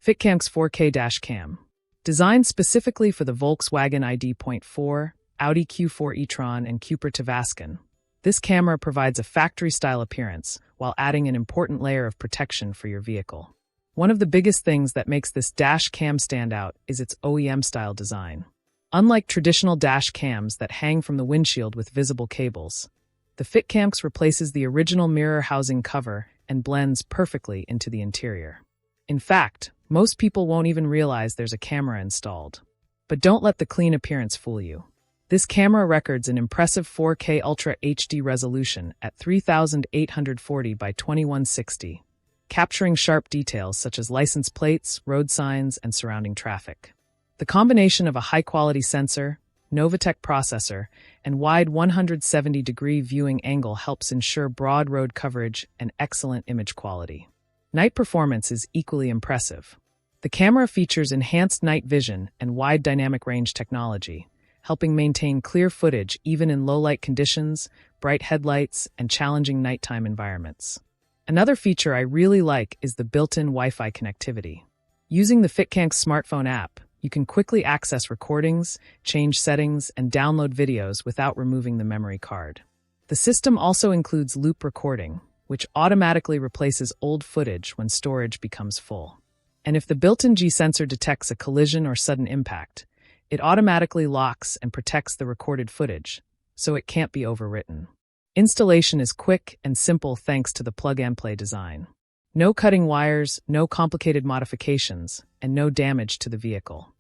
Fitcamx 4K dash cam. Designed specifically for the Volkswagen ID.4, Audi Q4 e-tron, and Cupra Tavascan, this camera provides a factory-style appearance while adding an important layer of protection for your vehicle. One of the biggest things that makes this dash cam stand out is its OEM-style design. Unlike traditional dash cams that hang from the windshield with visible cables, the Fitcamx replaces the original mirror housing cover and blends perfectly into the interior. In fact, most people won't even realize there's a camera installed. But don't let the clean appearance fool you. This camera records an impressive 4K Ultra HD resolution at 3840 by 2160, capturing sharp details such as license plates, road signs, and surrounding traffic. The combination of a high-quality sensor, Novatech processor, and wide 170-degree viewing angle helps ensure broad road coverage and excellent image quality. Night performance is equally impressive. The camera features enhanced night vision and wide dynamic range technology, helping maintain clear footage even in low-light conditions, bright headlights, and challenging nighttime environments. Another feature I really like is the built-in Wi-Fi connectivity. Using the Fitcamx smartphone app, you can quickly access recordings, change settings, and download videos without removing the memory card. The system also includes loop recording, which automatically replaces old footage when storage becomes full. And if the built-in G sensor detects a collision or sudden impact, it automatically locks and protects the recorded footage, so it can't be overwritten. Installation is quick and simple thanks to the plug-and-play design. No cutting wires, no complicated modifications, and no damage to the vehicle.